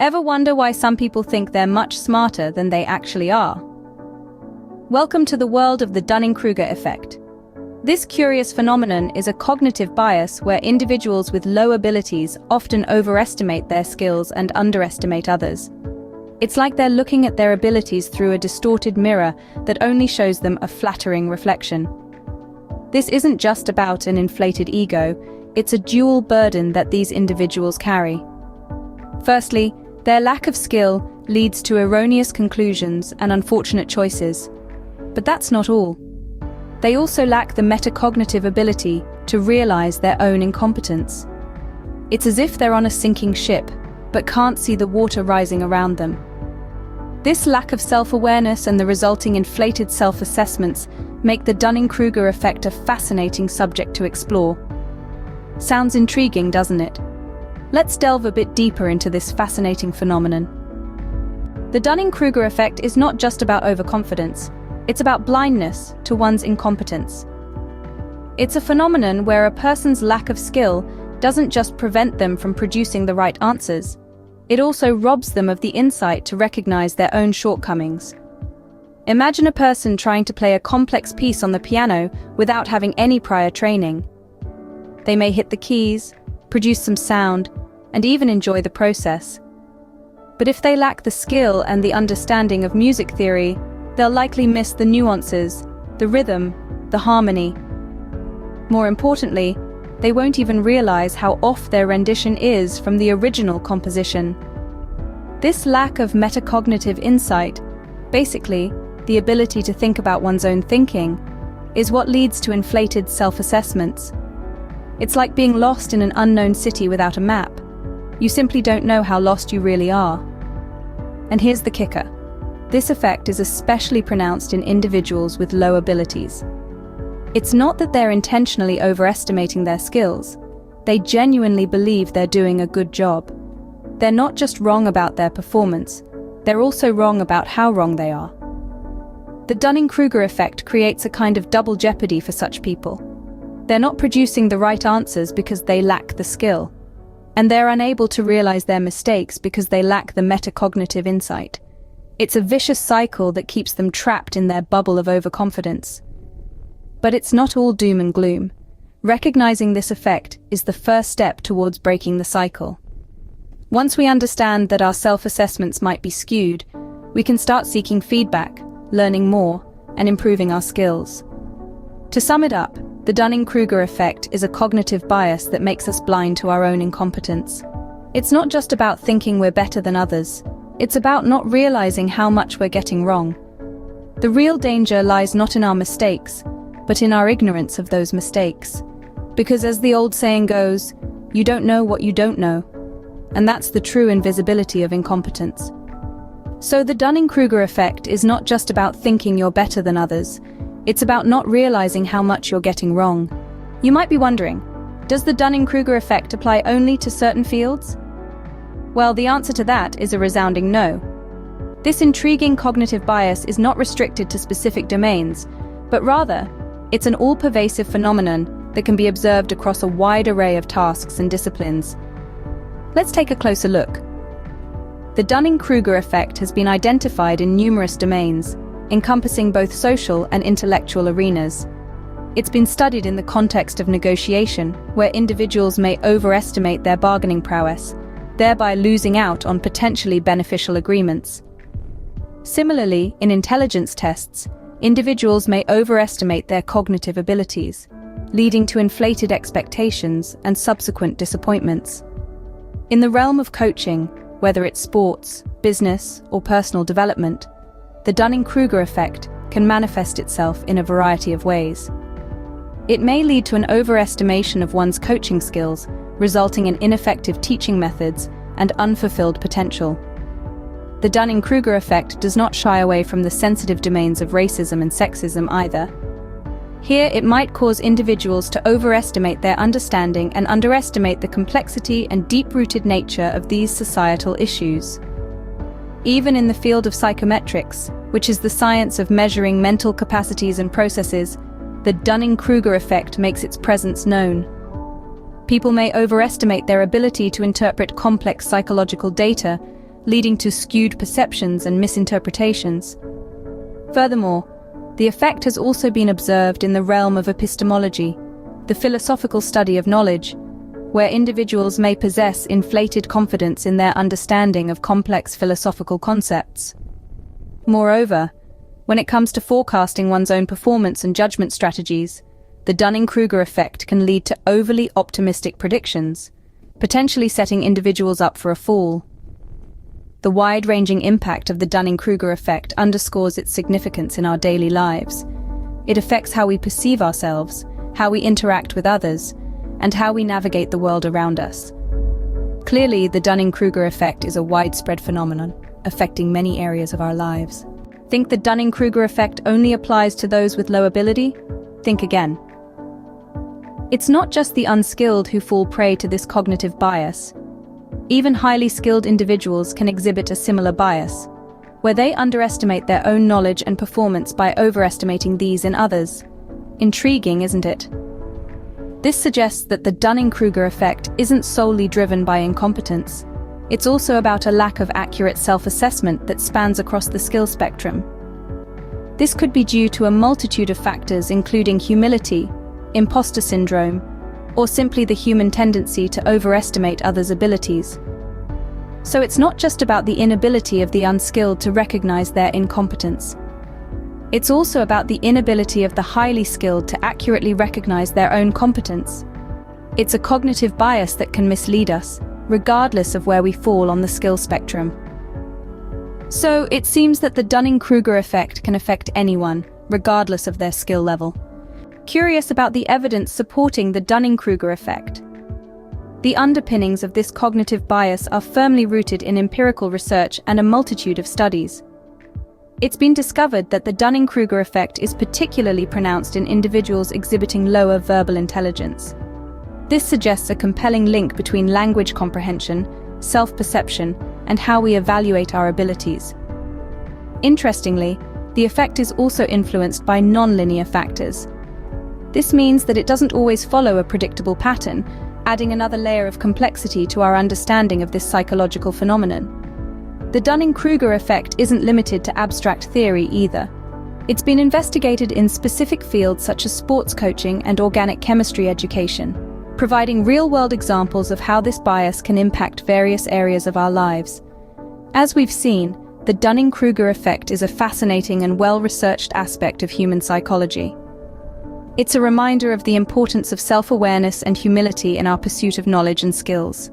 Ever wonder why some people think they're much smarter than they actually are? Welcome to the world of the Dunning-Kruger Effect. This curious phenomenon is a cognitive bias where individuals with low abilities often overestimate their skills and underestimate others. It's like they're looking at their abilities through a distorted mirror that only shows them a flattering reflection. This isn't just about an inflated ego, it's a dual burden that these individuals carry. Firstly, their lack of skill leads to erroneous conclusions and unfortunate choices. But that's not all. They also lack the metacognitive ability to realize their own incompetence. It's as if they're on a sinking ship, but can't see the water rising around them. This lack of self-awareness and the resulting inflated self-assessments make the Dunning-Kruger effect a fascinating subject to explore. Sounds intriguing, doesn't it? Let's delve a bit deeper into this fascinating phenomenon. The Dunning-Kruger effect is not just about overconfidence, it's about blindness to one's incompetence. It's a phenomenon where a person's lack of skill doesn't just prevent them from producing the right answers, it also robs them of the insight to recognize their own shortcomings. Imagine a person trying to play a complex piece on the piano without having any prior training. They may hit the keys, produce some sound, and even enjoy the process. But if they lack the skill and the understanding of music theory, they'll likely miss the nuances, the rhythm, the harmony. More importantly, they won't even realize how off their rendition is from the original composition. This lack of metacognitive insight, basically the ability to think about one's own thinking, is what leads to inflated self-assessments. It's like being lost in an unknown city without a map. You simply don't know how lost you really are. And here's the kicker. This effect is especially pronounced in individuals with low abilities. It's not that they're intentionally overestimating their skills. They genuinely believe they're doing a good job. They're not just wrong about their performance, they're also wrong about how wrong they are. The Dunning-Kruger effect creates a kind of double jeopardy for such people. They're not producing the right answers because they lack the skill, and they're unable to realize their mistakes because they lack the metacognitive insight. It's a vicious cycle that keeps them trapped in their bubble of overconfidence. But it's not all doom and gloom. Recognizing this effect is the first step towards breaking the cycle. Once we understand that our self-assessments might be skewed, we can start seeking feedback, learning more, and improving our skills. To sum it up, the Dunning-Kruger effect is a cognitive bias that makes us blind to our own incompetence. It's not just about thinking we're better than others, it's about not realizing how much we're getting wrong. The real danger lies not in our mistakes, but in our ignorance of those mistakes. Because as the old saying goes, you don't know what you don't know. And that's the true invisibility of incompetence. So the Dunning-Kruger effect is not just about thinking you're better than others, it's about not realizing how much you're getting wrong. You might be wondering, does the Dunning-Kruger effect apply only to certain fields? Well, the answer to that is a resounding no. This intriguing cognitive bias is not restricted to specific domains, but rather, it's an all-pervasive phenomenon that can be observed across a wide array of tasks and disciplines. Let's take a closer look. The Dunning-Kruger effect has been identified in numerous domains, encompassing both social and intellectual arenas. It's been studied in the context of negotiation, where individuals may overestimate their bargaining prowess, thereby losing out on potentially beneficial agreements. Similarly, in intelligence tests, individuals may overestimate their cognitive abilities, leading to inflated expectations and subsequent disappointments. In the realm of coaching, whether it's sports, business, or personal development, the Dunning-Kruger effect can manifest itself in a variety of ways. It may lead to an overestimation of one's coaching skills, resulting in ineffective teaching methods and unfulfilled potential. The Dunning-Kruger effect does not shy away from the sensitive domains of racism and sexism either. Here, it might cause individuals to overestimate their understanding and underestimate the complexity and deep-rooted nature of these societal issues. Even in the field of psychometrics, which is the science of measuring mental capacities and processes, the Dunning-Kruger effect makes its presence known. People may overestimate their ability to interpret complex psychological data, leading to skewed perceptions and misinterpretations. Furthermore, the effect has also been observed in the realm of epistemology, the philosophical study of knowledge, where individuals may possess inflated confidence in their understanding of complex philosophical concepts. Moreover, when it comes to forecasting one's own performance and judgment strategies, the Dunning-Kruger effect can lead to overly optimistic predictions, potentially setting individuals up for a fall. The wide-ranging impact of the Dunning-Kruger effect underscores its significance in our daily lives. It affects how we perceive ourselves, how we interact with others, and how we navigate the world around us. Clearly, the Dunning-Kruger effect is a widespread phenomenon, affecting many areas of our lives. Think the Dunning-Kruger effect only applies to those with low ability? Think again. It's not just the unskilled who fall prey to this cognitive bias. Even highly skilled individuals can exhibit a similar bias, where they underestimate their own knowledge and performance by overestimating these in others. Intriguing, isn't it? This suggests that the Dunning-Kruger effect isn't solely driven by incompetence. It's also about a lack of accurate self-assessment that spans across the skill spectrum. This could be due to a multitude of factors, including humility, imposter syndrome, or simply the human tendency to overestimate others' abilities. So it's not just about the inability of the unskilled to recognize their incompetence. It's also about the inability of the highly skilled to accurately recognize their own competence. It's a cognitive bias that can mislead us, regardless of where we fall on the skill spectrum. So it seems that the Dunning-Kruger effect can affect anyone, regardless of their skill level. Curious about the evidence supporting the Dunning-Kruger effect. The underpinnings of this cognitive bias are firmly rooted in empirical research and a multitude of studies. It's been discovered that the Dunning-Kruger effect is particularly pronounced in individuals exhibiting lower verbal intelligence. This suggests a compelling link between language comprehension, self-perception, and how we evaluate our abilities. Interestingly, the effect is also influenced by non-linear factors. This means that it doesn't always follow a predictable pattern, adding another layer of complexity to our understanding of this psychological phenomenon. The Dunning-Kruger effect isn't limited to abstract theory either. It's been investigated in specific fields such as sports coaching and organic chemistry education, providing real-world examples of how this bias can impact various areas of our lives. As we've seen, the Dunning-Kruger effect is a fascinating and well-researched aspect of human psychology. It's a reminder of the importance of self-awareness and humility in our pursuit of knowledge and skills.